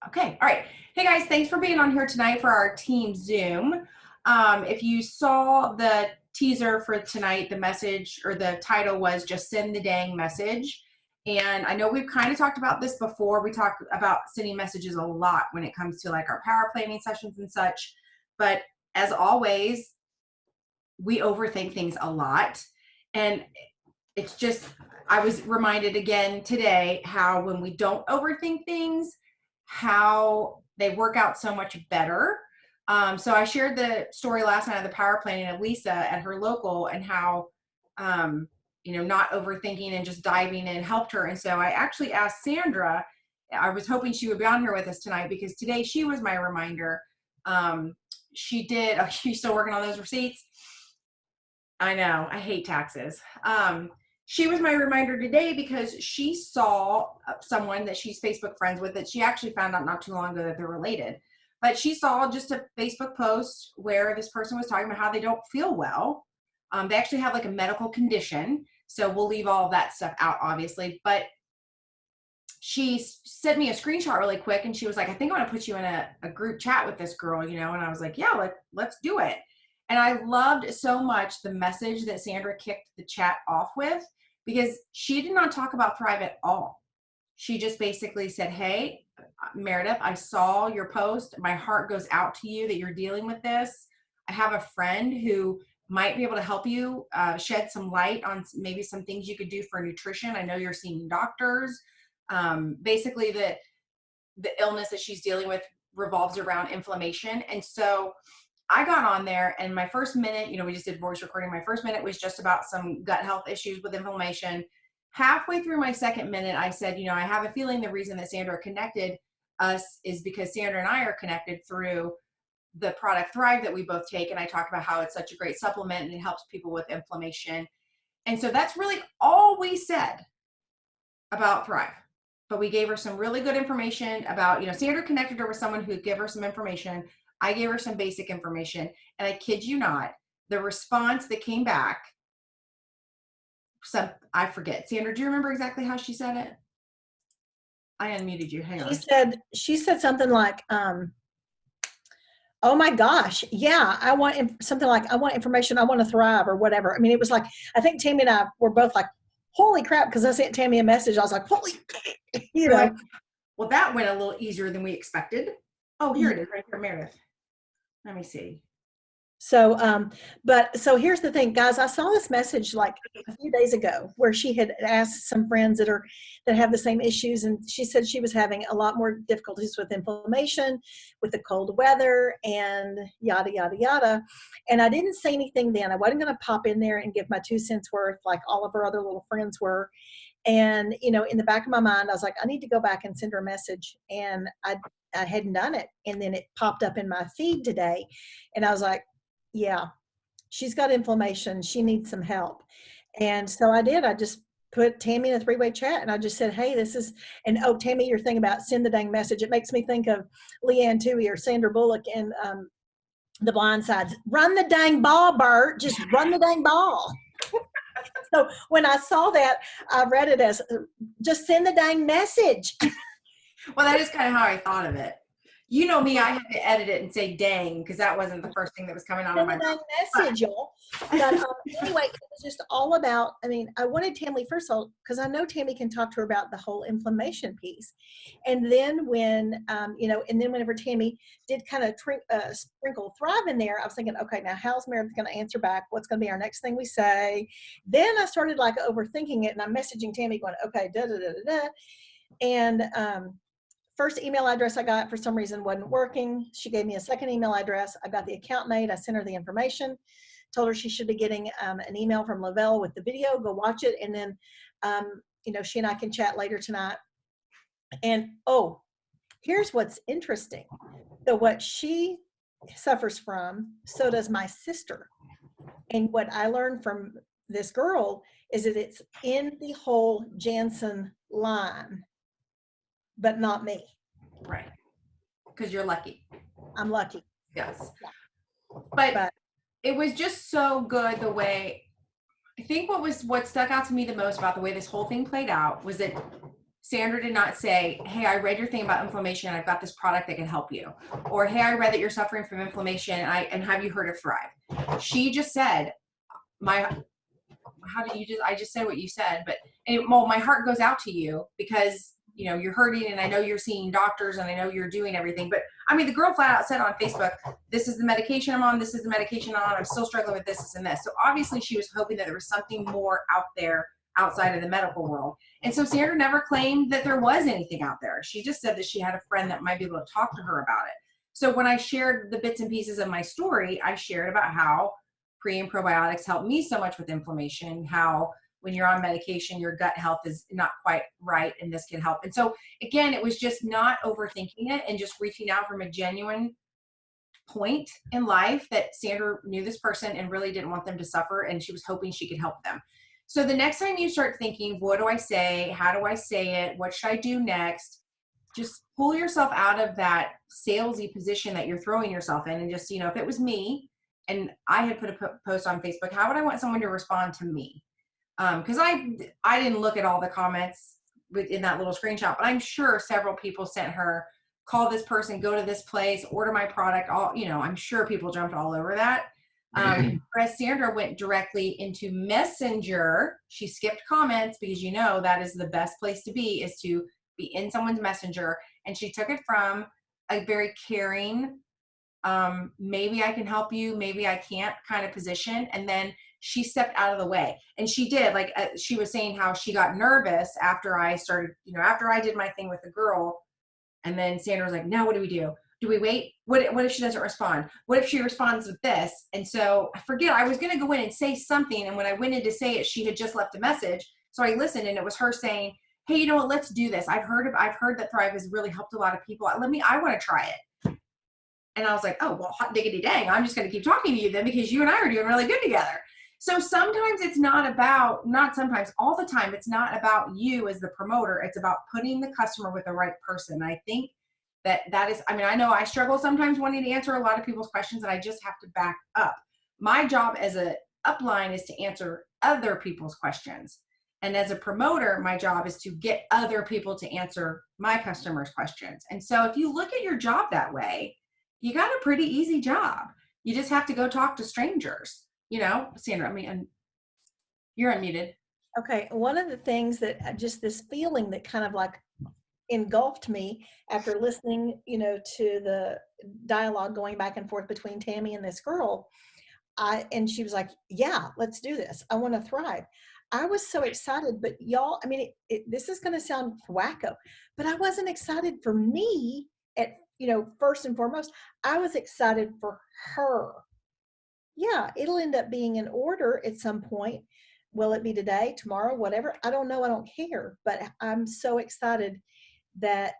Okay, all right. Hey guys, thanks for being on here tonight for our team Zoom. If you saw the teaser for tonight, the message or the title was just send the dang message. And I know we've kind of talked about this before. We talk about sending messages a lot when it comes to like our power planning sessions and such. But as always, we overthink things a lot. And it's just, I was reminded again today how when we don't overthink things, how they work out so much better. So I shared the story last night of the power planning of Lisa at her local and how, not overthinking and just diving in helped her. And so I actually asked Sandra, I was hoping she would be on here with us tonight because today she was my reminder. She's still working on those receipts. I know, I hate taxes. She was my reminder today because she saw someone that she's Facebook friends with that she actually found out not too long ago that they're related. But she saw just a Facebook post where this person was talking about how they don't feel well. They actually have like a medical condition. So we'll leave all of that stuff out, obviously. But she sent me a screenshot really quick and she was like, I think I want to put you in a group chat with this girl, and I was like, yeah, let's do it. And I loved so much the message that Sandra kicked the chat off with, because she did not talk about Thrive at all. She just basically said, hey, Meredith, I saw your post. My heart goes out to you that you're dealing with this. I have a friend who might be able to help you shed some light on maybe some things you could do for nutrition. I know you're seeing doctors. Basically, the illness that she's dealing with revolves around inflammation. And so I got on there and my first minute, we just did voice recording. My first minute was just about some gut health issues with inflammation. Halfway through my second minute, I said, I have a feeling the reason that Sandra connected us is because Sandra and I are connected through the product Thrive that we both take. And I talk about how it's such a great supplement and it helps people with inflammation. And so that's really all we said about Thrive. But we gave her some really good information about, Sandra connected her with someone who gave her some information. I gave her some basic information, and I kid you not, the response that came back, I forget. Sandra, do you remember exactly how she said it? I unmuted you. Hang on. She said something like, oh my gosh, yeah, I want something like, I want information, I want to thrive or whatever. I mean, it was like, I think Tammy and I were both like, holy crap, because I sent Tammy a message. I was like, holy, Well, that went a little easier than we expected. Oh, here it is right here, Meredith. Let me see. So, so here's the thing, guys. I saw this message like a few days ago where she had asked some friends that have the same issues, and she said she was having a lot more difficulties with inflammation, with the cold weather, and yada yada yada. And I didn't say anything then. I wasn't going to pop in there and give my 2 cents worth like all of her other little friends were. And in the back of my mind, I was like, I need to go back and send her a message, and I hadn't done it, and then it popped up in my feed today, and I was like, yeah, she's got inflammation. She needs some help. And so I did. I just put Tammy in a 3-way chat and I just said, hey, and oh, Tammy, your thing about send the dang message, it makes me think of Leanne Toohey or Sandra Bullock in The Blind Sides. Run the dang ball, Bert. Just run the dang ball. So when I saw that, I read it as just send the dang message. Well, that is kind of how I thought of it. You know me, I had to edit it and say dang, because that wasn't the first thing that was coming out of my mouth. Message, y'all. But anyway, it was just all about, I wanted Tammy, first of all, because I know Tammy can talk to her about the whole inflammation piece. And then when, and then whenever Tammy did kind of sprinkle Thrive in there, I was thinking, okay, now how's Meredith going to answer back? What's going to be our next thing we say? Then I started like overthinking it, and I'm messaging Tammy going, okay, da-da-da-da-da. And first email address I got for some reason wasn't working. She gave me a second email address. I got the account made. I sent her the information, told her she should be getting an email from Lavelle with the video. Go watch it. And then, she and I can chat later tonight. And, oh, here's what's interesting. So what she suffers from, so does my sister. And what I learned from this girl is that it's in the whole Jansen line, but not me. Right. Because you're lucky. I'm lucky. Yes. But it was just so good the way, I think what stuck out to me the most about the way this whole thing played out was that Sandra did not say, hey, I read your thing about inflammation. I've got this product that can help you. Or, hey, I read that you're suffering from inflammation and have you heard of Thrive? She just said, I just said what you said, but well, my heart goes out to you because, you're hurting and I know you're seeing doctors and I know you're doing everything. But I mean, the girl flat out said on Facebook, this is the medication I'm on. This is the medication I'm on. I'm still struggling with this and this. So obviously she was hoping that there was something more out there outside of the medical world. And so Sandra never claimed that there was anything out there. She just said that she had a friend that might be able to talk to her about it. So when I shared the bits and pieces of my story, I shared about how pre and probiotics help me so much with inflammation, how when you're on medication, your gut health is not quite right, and this can help. And so again, it was just not overthinking it and just reaching out from a genuine point in life that Sandra knew this person and really didn't want them to suffer, and she was hoping she could help them. So the next time you start thinking, what do I say? How do I say it? What should I do next? Just pull yourself out of that salesy position that you're throwing yourself in, and just, if it was me and I had put a post on Facebook, how would I want someone to respond to me? Because I didn't look at all the comments in that little screenshot, but I'm sure several people sent her, call this person, go to this place, order my product. I'm sure people jumped all over that. Whereas Sandra went directly into Messenger. She skipped comments because that is the best place to be, is to be in someone's messenger. And she took it from a very caring, maybe I can help you, maybe I can't kind of position. And then she stepped out of the way. And she did, like she was saying how she got nervous after I started, after I did my thing with the girl. And then Sandra was like, now what do we do? Do we wait? What if she doesn't respond? What if she responds with this? And so I forget, I was going to go in and say something. And when I went in to say it, she had just left a message. So I listened, and it was her saying, hey, you know what, let's do this. I've heard that Thrive has really helped a lot of people. I want to try it. And I was like, oh, well, hot diggity dang, I'm just going to keep talking to you then, because you and I are doing really good together. So sometimes it's all the time, it's not about you as the promoter. It's about putting the customer with the right person. I think that is, I know I struggle sometimes wanting to answer a lot of people's questions, and I just have to back up. My job as a upline is to answer other people's questions. And as a promoter, my job is to get other people to answer my customers' questions. And so if you look at your job that way, you got a pretty easy job. You just have to go talk to strangers. Sandra, and you're unmuted. Okay. One of the things that just this feeling that kind of like engulfed me after listening, to the dialogue going back and forth between Tammy and this girl, and she was like, yeah, let's do this. I want to thrive. I was so excited, but y'all, this is going to sound wacko, but I wasn't excited for me first and foremost. I was excited for her. Yeah, it'll end up being in order at some point. Will it be today, tomorrow, whatever? I don't know. I don't care. But I'm so excited that,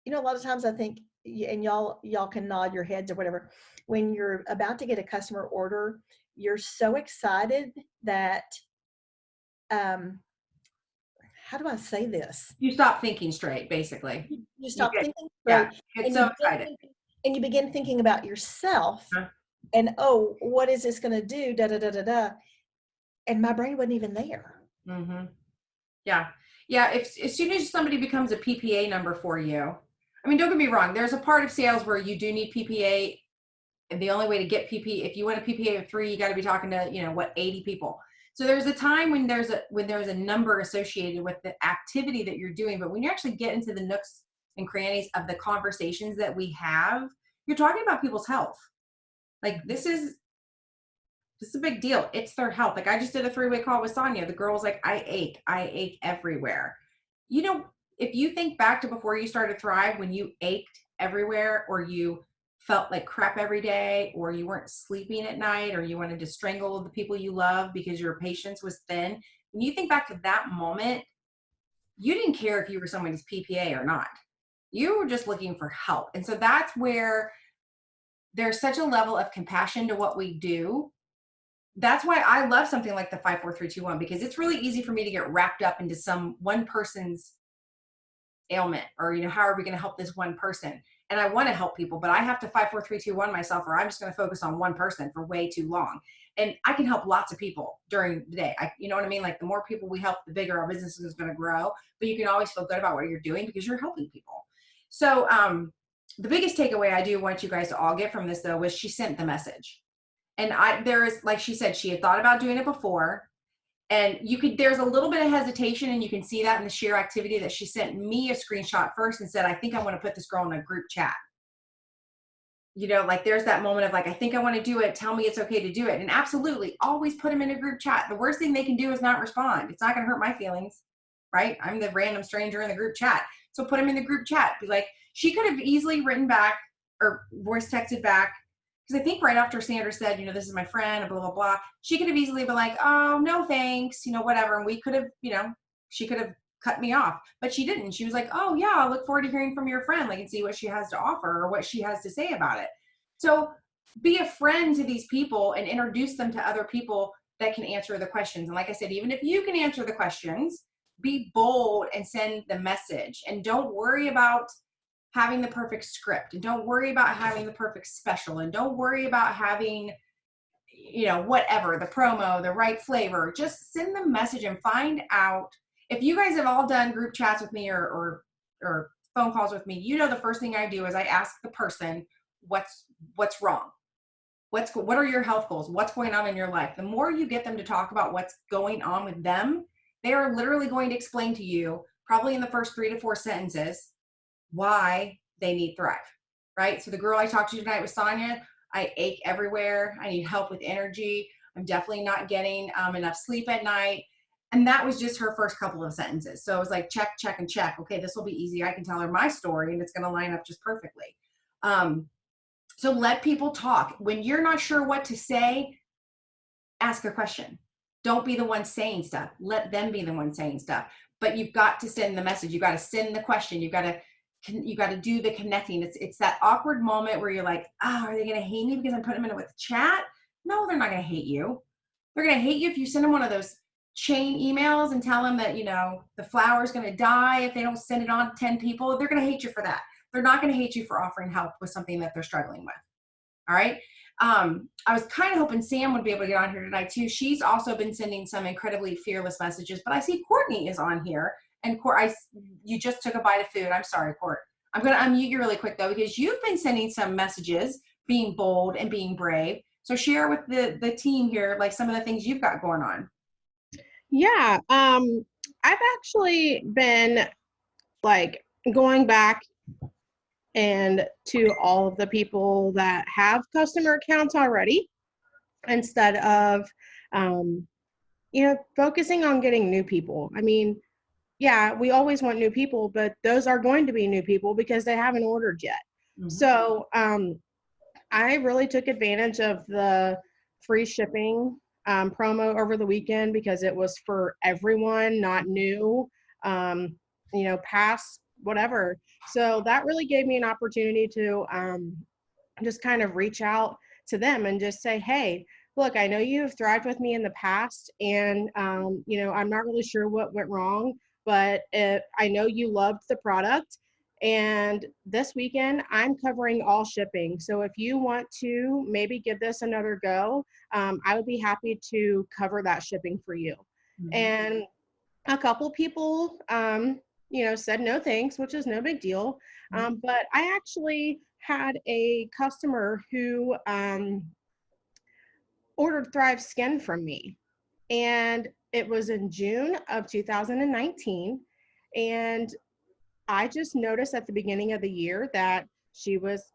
a lot of times I think, and y'all can nod your heads or whatever, when you're about to get a customer order, you're so excited that, how do I say this? You stop thinking straight, basically. You stop thinking straight. Yeah, get so excited. And you begin thinking about yourself. Huh? And, oh, what is this going to do? Da, da, da, da, da. And my brain wasn't even there. Mm-hmm. Yeah. Yeah. As soon as somebody becomes a PPA number for you, don't get me wrong. There's a part of sales where you do need PPA. And the only way to get if you want a PPA of 3, you got to be talking to, 80 people. So there's a time when there's a number associated with the activity that you're doing. But when you actually get into the nooks and crannies of the conversations that we have, you're talking about people's health. Like this is a big deal. It's their health. Like I just did a 3-way call with Sonia. The girl was like, I ache everywhere. If you think back to before you started Thrive, when you ached everywhere, or you felt like crap every day, or you weren't sleeping at night, or you wanted to strangle the people you love because your patience was thin. When you think back to that moment, you didn't care if you were somebody's PPA or not. You were just looking for help. And so that's where there's such a level of compassion to what we do. That's why I love something like the 5, 4, 3, 2, 1, because it's really easy for me to get wrapped up into one person's ailment, or, how are we going to help this one person? And I want to help people, but I have to 5 4 3 2 1 myself, or I'm just going to focus on one person for way too long. And I can help lots of people during the day. You know what I mean? Like, the more people we help, the bigger our business is going to grow. But you can always feel good about what you're doing because you're helping people. So the biggest takeaway I do want you guys to all get from this, though, was she sent the message. And there is, like she said, she had thought about doing it before. And there's a little bit of hesitation, and you can see that in the sheer activity that she sent me a screenshot first and said, I think I want to put this girl in a group chat. Like, there's that moment of like, I think I want to do it. Tell me it's okay to do it. And absolutely, always put them in a group chat. The worst thing they can do is not respond. It's not going to hurt my feelings, right? I'm the random stranger in the group chat. So put them in the group chat. Be like, she could have easily written back or voice texted back. Because I think right after Sandra said, this is my friend, blah, blah, blah, she could have easily been like, oh, no, thanks, whatever. And we could have, she could have cut me off, but she didn't. She was like, oh yeah, I look forward to hearing from your friend, like, and see what she has to offer or what she has to say about it. So be a friend to these people and introduce them to other people that can answer the questions. And like I said, even if you can answer the questions, be bold and send the message, and don't worry about having the perfect script, and don't worry about having the perfect special, and don't worry about having, whatever, the promo, the right flavor. Just send the message and find out. If you guys have all done group chats with me or phone calls with me, the first thing I do is I ask the person, what's wrong? What are your health goals? What's going on in your life? The more you get them to talk about what's going on with them, they are literally going to explain to you, probably in the first 3 to 4 sentences, why they need Thrive, right? So the girl I talked to tonight was Sonia. I ache everywhere. I need help with energy. I'm definitely not getting enough sleep at night. And that was just her first couple of sentences. So it was like, check, check, and check. Okay, this will be easy. I can tell her my story, and it's going to line up just perfectly. So let people talk. When you're not sure what to say, ask a question. Don't be the one saying stuff. Let them be the one saying stuff. But you've got to send the message. You've got to send the question. You've got to do the connecting. It's that awkward moment where you're like, are they going to hate me because I'm putting them in with chat? No, they're not going to hate you. They're going to hate you if you send them one of those chain emails and tell them that, the flower is going to die if they don't send it on to 10 people. They're going to hate you for that. They're not going to hate you for offering help with something that they're struggling with. All right. I was kind of hoping Sam would be able to get on here tonight too. She's also been sending some incredibly fearless messages, but I see Courtney is on here. And you just took a bite of food. I'm sorry, Court. I'm going to unmute you really quick though, because you've been sending some messages, being bold and being brave. So share with the team here, like, some of the things you've got going on. Yeah. I've actually been like going back and to all of the people that have customer accounts already, instead of, focusing on getting new people. I mean, yeah, we always want new people, but those are going to be new people because they haven't ordered yet. Mm-hmm. So I really took advantage of the free shipping promo over the weekend because it was for everyone, not new, past whatever. So that really gave me an opportunity to just kind of reach out to them and just say, hey, look, I know you've thrived with me in the past, and, I'm not really sure what went wrong, but I know you loved the product. And this weekend, I'm covering all shipping. So if you want to maybe give this another go, I would be happy to cover that shipping for you. Mm-hmm. And a couple people, said no thanks, which is no big deal. But I actually had a customer who ordered Thrive Skin from me. And it was in June of 2019. And I just noticed at the beginning of the year that she was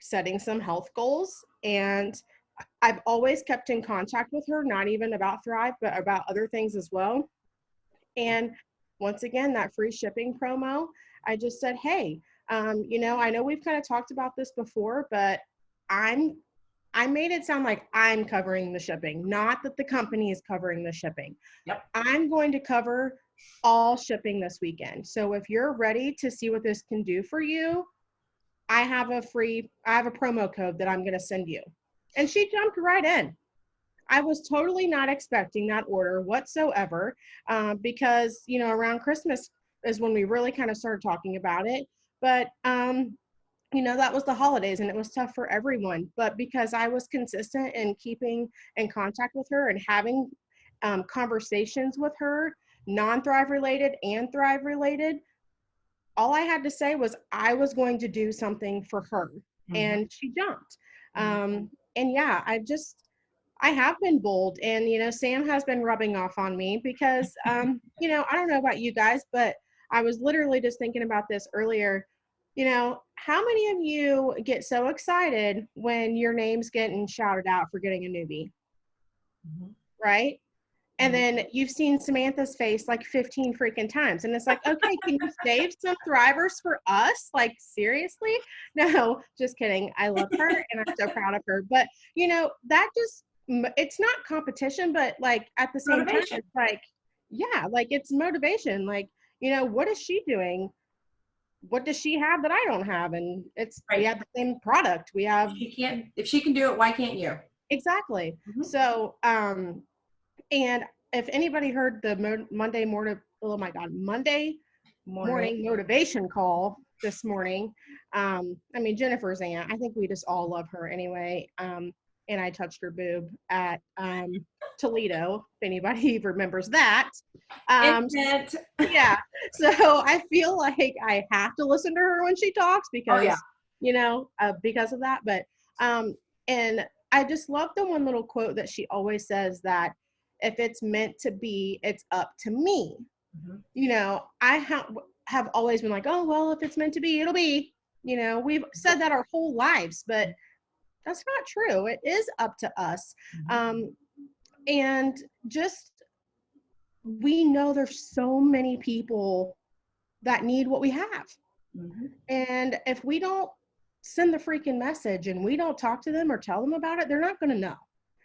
setting some health goals. And I've always kept in contact with her, not even about Thrive, but about other things as well. And once again, that free shipping promo, I just said, hey, I know we've kind of talked about this before, but I made it sound like I'm covering the shipping, not that the company is covering the shipping. Yep. I'm going to cover all shipping this weekend. So if you're ready to see what this can do for you, I have a promo code that I'm going to send you. And she jumped right in. I was totally not expecting that order whatsoever, because, around Christmas is when we really kind of started talking about it. But that was the holidays and it was tough for everyone. But because I was consistent in keeping in contact with her and having conversations with her, non-Thrive related and Thrive related, all I had to say was I was going to do something for her. Mm-hmm. And she jumped. And yeah, I have been bold, and Sam has been rubbing off on me because I don't know about you guys, but I was literally just thinking about this earlier. How many of you get so excited when your name's getting shouted out for getting a newbie? Mm-hmm. Right? And then you've seen Samantha's face like 15 freaking times. And it's like, okay, can you save some Thrivers for us? Like, seriously? No, just kidding. I love her and I'm so proud of her. But, that just, it's not competition, but like at the same time, it's like, yeah, like it's motivation. Like, what is she doing? What does she have that I don't have? And we have the same product. We have. If she can do it, why can't you? Exactly. Mm-hmm. So, and if anybody heard the Monday morning motivation call this morning, Jennifer's aunt, I think we just all love her anyway. And I touched her boob at Toledo, if anybody remembers that. Yeah. So I feel like I have to listen to her when she talks because, because of that. But, and I just love the one little quote that she always says that if it's meant to be, it's up to me. Mm-hmm. I have always been like, oh, well, if it's meant to be, it'll be. We've said that our whole lives, but that's not true. It is up to us. Mm-hmm. And just, we know there's so many people that need what we have. Mm-hmm. And if we don't send the freaking message and we don't talk to them or tell them about it, they're not going to know.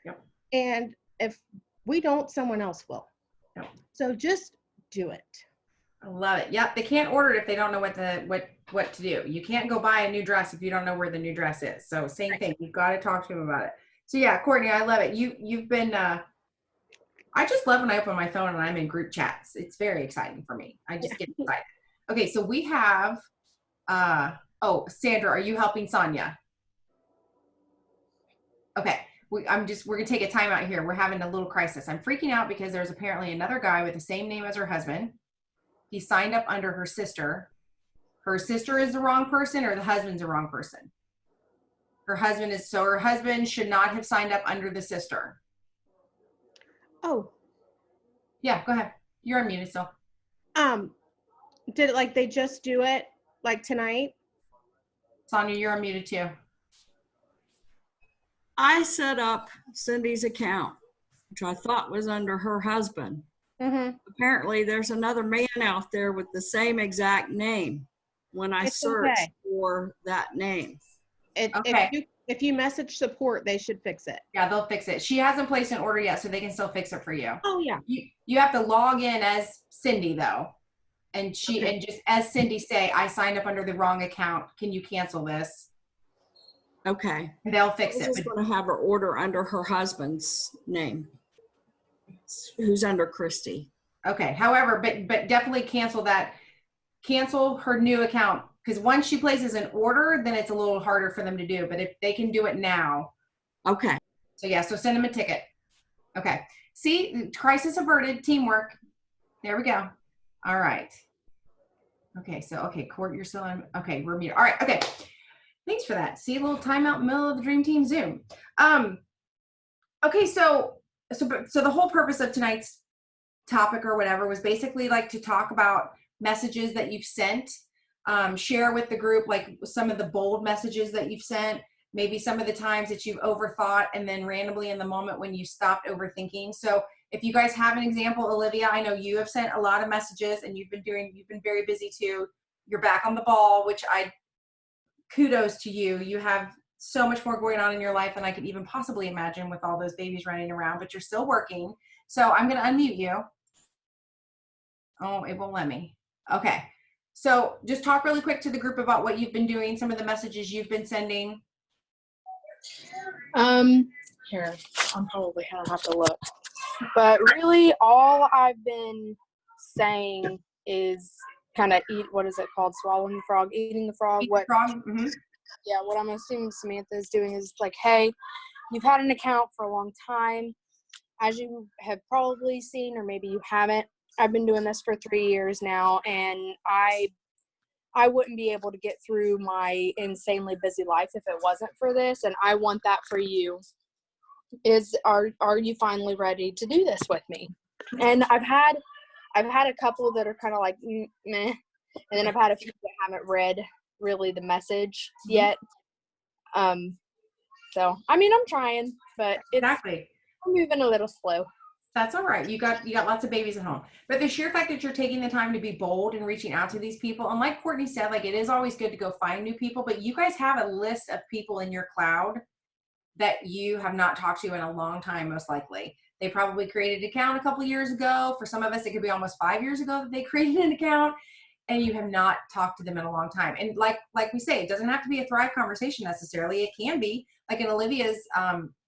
Yep. And if we don't, someone else will. Yep. So just do it. I love it. Yep. They can't order it if they don't know what to do. You can't go buy a new dress if you don't know where the new dress is. So same thing. You've got to talk to them about it. So yeah, Courtney, I love it. You've been, I just love when I open my phone and I'm in group chats. It's very exciting for me. I just get excited. Okay. So we have, Sandra, are you helping Sonia? Okay. We're going to take a time out here. We're having a little crisis. I'm freaking out because there's apparently another guy with the same name as her husband. He signed up under her sister. Her sister is the wrong person or the husband's the wrong person? Her husband should not have signed up under the sister. Oh. Yeah, go ahead. You're unmuted still. Did they just do it tonight? Sonia, you're unmuted too. I set up Cindy's account, which I thought was under her husband. Mm-hmm. Apparently, there's another man out there with the same exact name when I search for that name. If you message support, they should fix it. Yeah, they'll fix it. She hasn't placed an order yet, so they can still fix it for you. Oh, yeah. You have to log in as Cindy, though. And and just as Cindy say, I signed up under the wrong account. Can you cancel this? Okay. They'll fix it. I'm just going to have her order under her husband's name, who's under Christy. Okay. However, but definitely cancel that. Cancel her new account, because once she places an order, then it's a little harder for them to do. But if they can do it now. Okay. So yeah, so send them a ticket. Okay. See, crisis averted, teamwork. There we go. All right. Okay. So, Court, you're still on. Okay. We're muted. All right. Okay. Thanks for that. See, a little timeout in the middle of the Dream Team Zoom. Okay. So the whole purpose of tonight's topic or whatever was basically to talk about messages that you've sent, share with the group, some of the bold messages that you've sent, maybe some of the times that you've overthought and then randomly in the moment when you stopped overthinking. So if you guys have an example, Olivia, I know you have sent a lot of messages and you've been very busy too. You're back on the ball, which kudos to you. You have so much more going on in your life than I could even possibly imagine with all those babies running around, but you're still working. So I'm going to unmute you. Oh, it won't let me. Okay. So just talk really quick to the group about what you've been doing, some of the messages you've been sending. Here, I'm probably gonna have to look. But really all I've been saying is kind of eat, what is it called? Swallowing the frog, eating the frog. Eat the What? frog. Mhm. Yeah, what I'm assuming Samantha is doing is like, hey, you've had an account for a long time. As you have probably seen, or maybe you haven't, I've been doing this for 3 years now, and I wouldn't be able to get through my insanely busy life if it wasn't for this, and I want that for you. Are you finally ready to do this with me? And I've had a couple that are kind of like meh, and then I've had a few that haven't read really the message yet. So I mean, I'm trying, but Exactly. I'm moving a little slow. That's all right. You got lots of babies at home. But the sheer fact that you're taking the time to be bold and reaching out to these people, and like Courtney said, like, it is always good to go find new people, but you guys have a list of people in your cloud that you have not talked to in a long time, most likely. They probably created an account a couple of years ago. For some of us, it could be almost 5 years ago that they created an account, and you have not talked to them in a long time. And like we say, it doesn't have to be a Thrive conversation necessarily. It can be like in Olivia's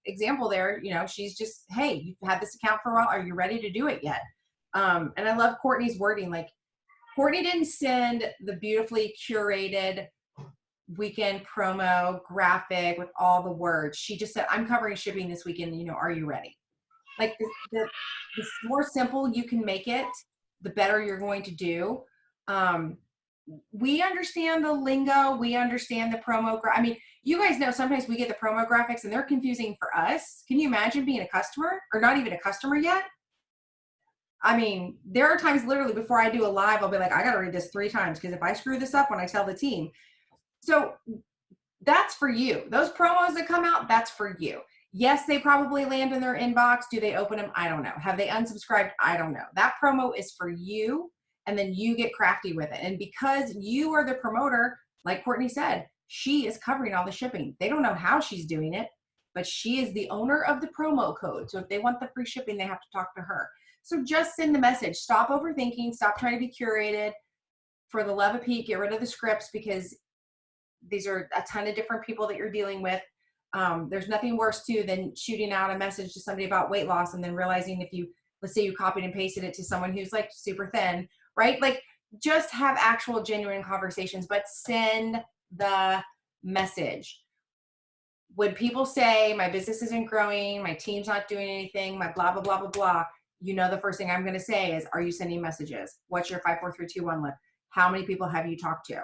example there. You know, she's just, hey, you've had this account for a while. Are you ready to do it yet? And I love Courtney's wording. Like, Courtney didn't send the beautifully curated weekend promo graphic with all the words. She just said, I'm covering shipping this weekend. You know, are you ready? Like, the more simple you can make it, the better you're going to do. We understand the lingo. We understand the promo. I mean, you guys know sometimes we get the promo graphics and they're confusing for us. Can you imagine being a customer, or not even a customer yet? I mean, there are times literally before I do a live, I'll be like, I got to read this 3 times, because if I screw this up when I tell the team. So that's for you. Those promos that come out, that's for you. Yes, they probably land in their inbox. Do they open them? I don't know. Have they unsubscribed? I don't know. That promo is for you, and then you get crafty with it. And because you are the promoter, like Courtney said, she is covering all the shipping. They don't know how she's doing it, but she is the owner of the promo code. So if they want the free shipping, they have to talk to her. So just send the message. Stop overthinking. Stop trying to be curated. For the love of Pete, get rid of the scripts, because these are a ton of different people that you're dealing with. There's nothing worse too than shooting out a message to somebody about weight loss and then realizing, if you, let's say you copied and pasted it to someone who's like super thin, right? Like, just have actual genuine conversations, but send the message. When people say my business isn't growing, my team's not doing anything, my blah, blah, blah, blah, blah, you know, the first thing I'm going to say is, are you sending messages? What's your 5, 4, 3, 2, 1 list? How many people have you talked to?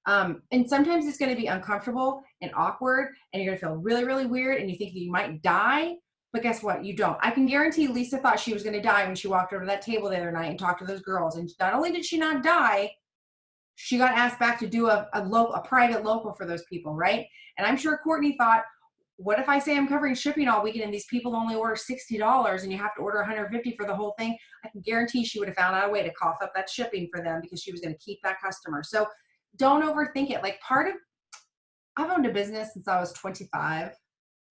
And sometimes it's going to be uncomfortable and awkward, and you're going to feel really, really weird, and you think that you might die, but guess what? You don't. I can guarantee Lisa thought she was going to die when she walked over to that table the other night and talked to those girls. And not only did she not die, she got asked back to do a private local for those people, right? And I'm sure Courtney thought, what if I say I'm covering shipping all weekend and these people only order $60 and you have to order $150 for the whole thing? I can guarantee she would have found out a way to cough up that shipping for them, because she was going to keep that customer. So don't overthink it. Like, I've owned a business since I was 25.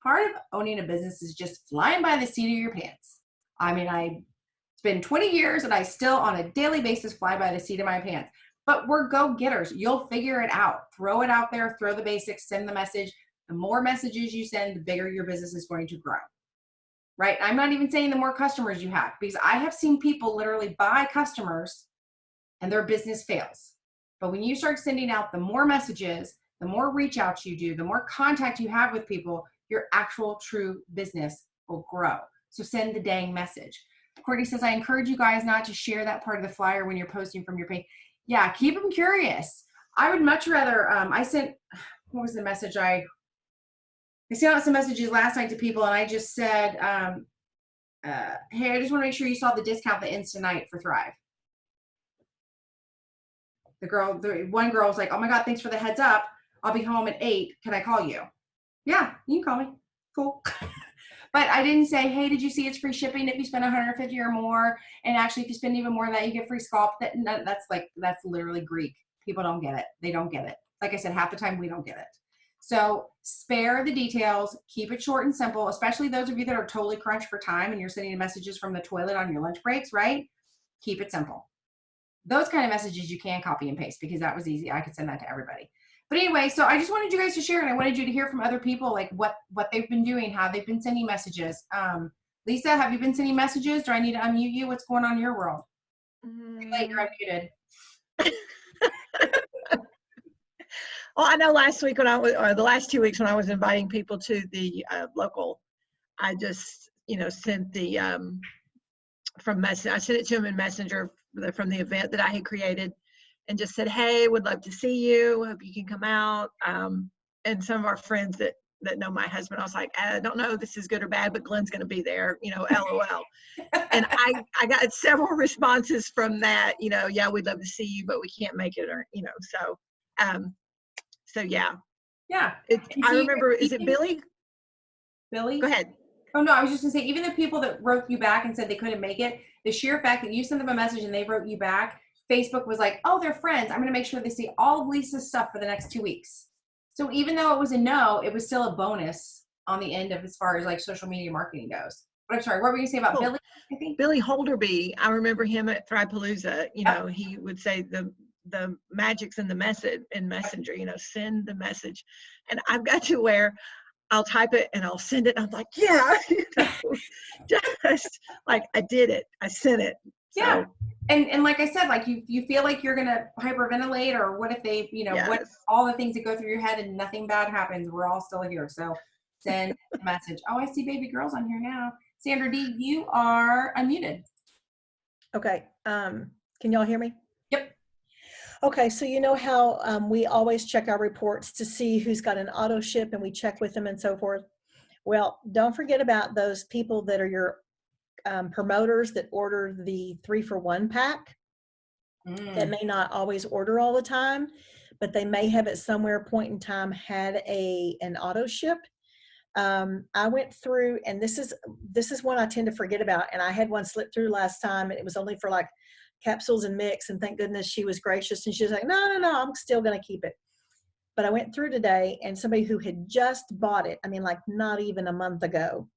Part of owning a business is just flying by the seat of your pants. I mean, it's been 20 years and I still on a daily basis fly by the seat of my pants, but we're go-getters. You'll figure it out. Throw it out there, throw the basics, send the message. The more messages you send, the bigger your business is going to grow, right? I'm not even saying the more customers you have, because I have seen people literally buy customers and their business fails. But when you start sending out the more messages, the more reach outs you do, the more contact you have with people, your actual true business will grow. So send the dang message. Courtney says, I encourage you guys not to share that part of the flyer when you're posting from your page. Yeah, keep them curious. I would much rather, I sent, what was the message? I sent out some messages last night to people, and I just said, hey, I just want to make sure you saw the discount that ends tonight for Thrive. The one girl was like, oh my God, thanks for the heads up. I'll be home at 8. Can I call you? Yeah, you can call me. Cool. But I didn't say, hey, did you see it's free shipping if you spend $150 or more? And actually, if you spend even more than that, you get free scalp. That's literally Greek. People don't get it. They don't get it. Like I said, half the time we don't get it. So spare the details. Keep it short and simple, especially those of you that are totally crunched for time and you're sending messages from the toilet on your lunch breaks, right? Keep it simple. Those kind of messages you can copy and paste, because that was easy. I could send that to everybody. But anyway, so I just wanted you guys to share, and I wanted you to hear from other people, like what they've been doing, how they've been sending messages. Lisa, have you been sending messages? Do I need to unmute you? What's going on in your world? You're late, you're unmuted. Well, I know last week when I was, or the last 2 weeks when I was inviting people to the local, I just, sent the, from Messenger, I sent it to them in Messenger from the event that I had created and just said, hey, would love to see you. Hope you can come out. And some of our friends that know my husband, I was like, I don't know if this is good or bad, but Glenn's going to be there, LOL. And I got several responses from that, yeah, we'd love to see you, but we can't make it, or, so yeah. Yeah. I remember, is it Billy? Billy? Go ahead. Oh, no, I was just going to say, even the people that wrote you back and said they couldn't make it, the sheer fact that you sent them a message and they wrote you back, Facebook was like, oh, they're friends. I'm going to make sure they see all of Lisa's stuff for the next 2 weeks. So even though it was a no, it was still a bonus on the end of as far as like social media marketing goes. But I'm sorry, what were you going to say about Billy? I think Billy Holderby. I remember him at Thrive-Palooza. Yep. He would say the magic's in the message in Messenger. Send the message, and I've got to where I'll type it and I'll send it. And I'm like, yeah, just like I did it. I sent it. So. Yeah. And like I said, like you feel like you're gonna hyperventilate, or what if they, Yes. what all the things that go through your head and nothing bad happens. We're all still here. So send a message. Oh, I see baby girls on here now. Sandra D, you are unmuted. Okay. Can y'all hear me? Yep. Okay, so you know how we always check our reports to see who's got an auto ship, and we check with them and so forth. Well, don't forget about those people that are your promoters that order the 3-for-1 pack that may not always order all the time, but they may have at somewhere point in time had an auto ship. I went through, and this is one I tend to forget about, and I had one slip through last time, and it was only for like capsules and mix, and thank goodness she was gracious, and she was like, no, I'm still going to keep it. But I went through today, and somebody who had just bought it, I mean, like not even a month ago,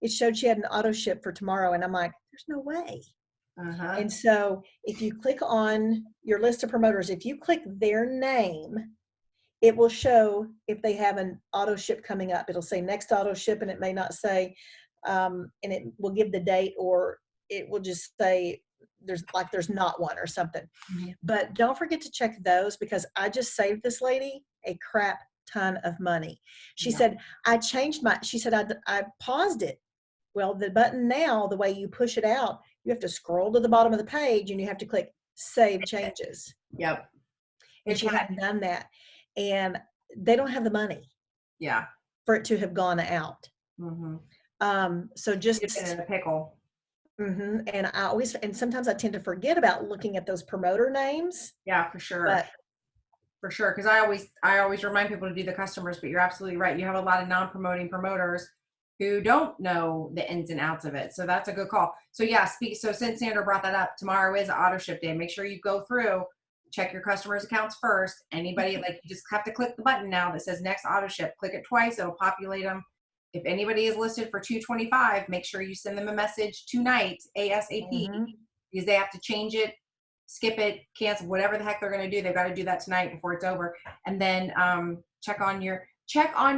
it showed she had an auto ship for tomorrow, and I'm like, there's no way. Uh-huh. And so if you click on your list of promoters, if you click their name, it will show if they have an auto ship coming up. It'll say next auto ship, and it may not say, and it will give the date, or it will just say there's not one or something. Mm-hmm. But don't forget to check those, because I just saved this lady a crap ton of money. She said, she said, I paused it. Well, the button now, the way you push it out, you have to scroll to the bottom of the page and you have to click save changes. Yep. And she hadn't done that. And they don't have the money. Yeah. For it to have gone out. Mm-hmm. So just You've been in a pickle. Mm-hmm. And sometimes I tend to forget about looking at those promoter names. Yeah, for sure. For sure. Because I always remind people to do the customers, but you're absolutely right. You have a lot of non-promoting promoters who don't know the ins and outs of it. So that's a good call. So yeah, so since Sandra brought that up, tomorrow is auto ship day. Make sure you go through, check your customers' accounts first. Anybody, like, you just have to click the button now that says next auto ship. Click it twice, it'll populate them. If anybody is listed for $225, make sure you send them a message tonight, ASAP, because they have to change it, skip it, cancel, whatever the heck they're going to do. They've got to do that tonight before it's over. And then check on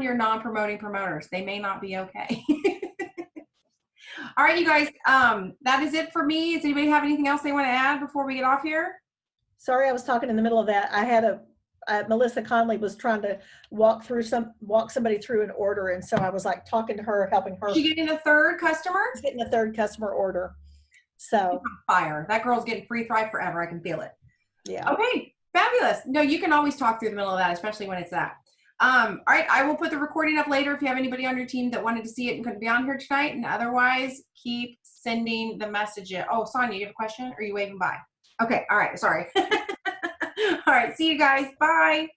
your non-promoting promoters. They may not be okay. All right, you guys, that is it for me. Does anybody have anything else they want to add before we get off here? Sorry, I was talking in the middle of that. I had Melissa Conley was trying to walk somebody through an order, and so I was like talking to her, helping her. She getting a third customer? She's getting a third customer order. So fire. That girl's getting free Thrive forever. I can feel it. Yeah. Okay, fabulous. No, you can always talk through the middle of that, especially when it's that. All right, I will put the recording up later if you have anybody on your team that wanted to see it and couldn't be on here tonight. And otherwise, keep sending the messages. Oh, Sonia, you have a question? Or are you waving by? Okay, all right, sorry. All right, see you guys. Bye.